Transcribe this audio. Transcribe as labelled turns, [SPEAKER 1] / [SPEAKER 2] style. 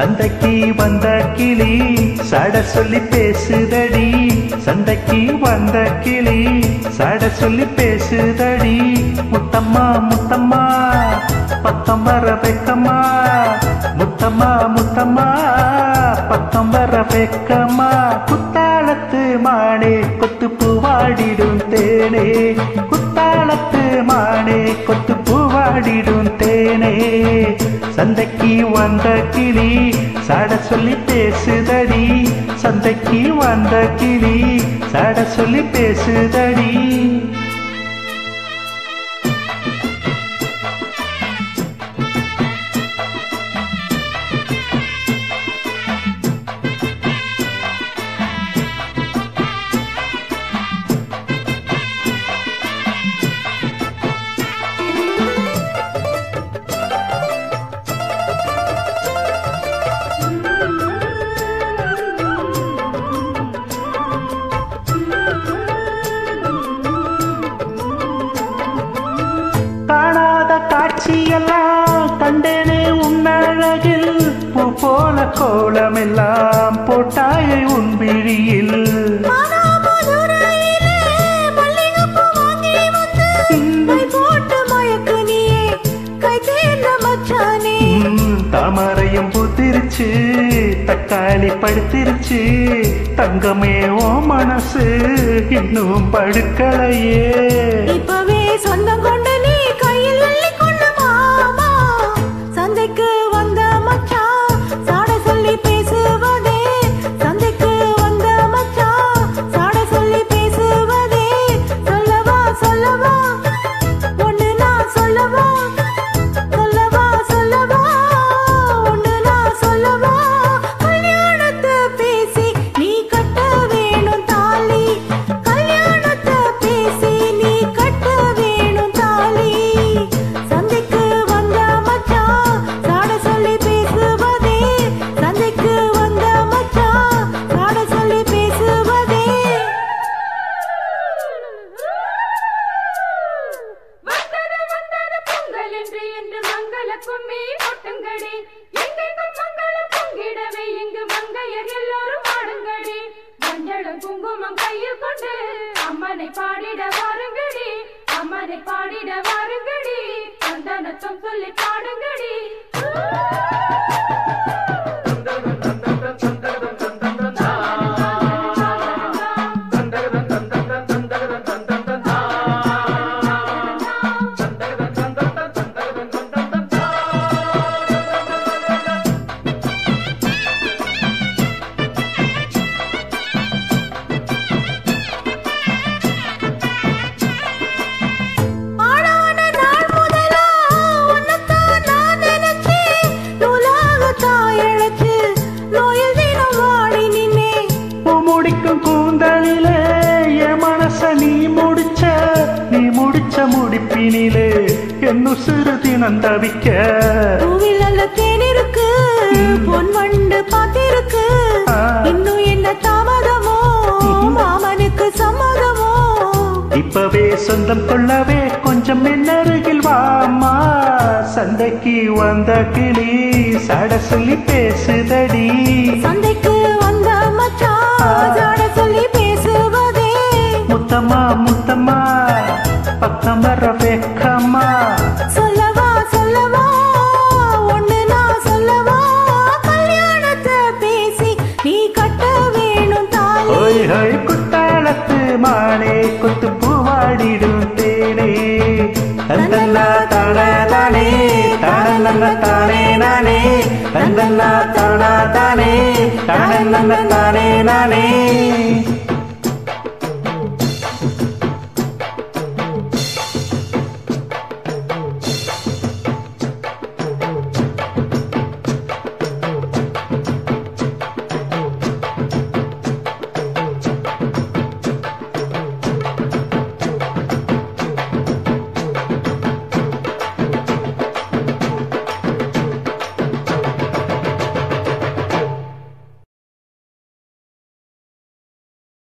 [SPEAKER 1] சந்தைக்கு வந்த கிளி சட சொல்லி பேசுதடி சந்தைக்கு வந்த கிளி சட சொல்லி பேசுதடி முத்தம்மா முத்தம்மா பத்தம் வர வெக்கம்மா முத்தம்மா முத்தம்மா பத்தம் வர வெக்கம்மா குத்தாலத்து மானே கொத்து பூவாடிடும் தேனே குத்தாலத்து மானே கொத்து பூவாடிடும் தேனே சந்தைக்கு வந்த கிளி சட சொல்லி பேசுதடி சந்தைக்கு வந்த கிளி சட சொல்லி பேசுதடி காட்சியெல்லாம் கண்டேனே உன்னழகில் பூ போல கோலமெல்லாம் போட்டாயே உன் விழியில் தாமரையும் பூத்திருச்சு தக்காளி படுத்திருச்சு தங்கமே ஓ மனசு இன்னும் படுக்கலையே
[SPEAKER 2] இப்பவே சொந்தம் கொண்டு நீ கையில் அள்ளி கொண்டு மாமா சந்தைக்கு வந்த மச்சான் சாட சொல்லி பேசுவதே சந்தைக்கு வந்த மச்சான் சாட சொல்லி பேசுவதே சொல்லவா சொல்லவா ஒண்ணு நான் சொல்லவா சொல்லவா சொல்லவா ஒண்ணு நான் சொல்லவா கல்யாணத்தை பேசி நீ கட்ட வேணும் தாலி கல்யாணத்தை பேசி நீ கட்ட வேணும் தாலி சந்தைக்கு வந்த மச்சான் சாட சொல்லி பேசுவதே சந்தைக்கு வந்த மச்சான் சாட சொல்லி பேசுவதே
[SPEAKER 3] வந்தது பொங்கல் என்று மங்கள கும்மி கொட்டுங்கடி எங்கெங்கும் மங்களம் பொங்கிடவே இங்கு மங்கையர் எல்லோரும் ஆடுங்கடி மஞ்சளும் குங்குமம் கையில் கொண்டு அம்மனை பாடிட வாருங்கடி அம்மனை பாடிட வாருங்கடி சந்தனத்தும் சொல்லி பாடுங்கடி
[SPEAKER 1] கூந்தலிலே என் மனச நீ முடிச்ச முடிப்பினிலே என் உசுறு தினம் தவிக்க
[SPEAKER 2] பூவில் தேன் இருக்கு பொன் வண்டு பாத்திருக்கு இன்னும் என்ன தாமதமோ மாமனுக்கு சம்மதமோ
[SPEAKER 1] இப்பவே சொந்தம் கொள்ளவே கொஞ்சம் என்னருகில் வாமா சந்தைக்கு வந்த கிளி சட சொல்லி பேசுதடி
[SPEAKER 2] சந்தைக்கு வந்த மச்சான் சாட சொல்லி பேசுவதே
[SPEAKER 1] முத்தம்மா முத்தம்மா பக்கம் வர வெக்கம்மா
[SPEAKER 2] சொல்லவா சொல்லவா ஒண்ணு நான் சொல்லவா கல்யாணத்தை பேசி நீ கட்ட வேணும் தாலி
[SPEAKER 1] ஹோய் ஹோய் குத்தாலத்து மானே கொத்து பூவாடிடும் தேனே தந்தல்லா தானே தானல்ல தானே நானே தந்தல்லா தானே தானல்ல தானே நானே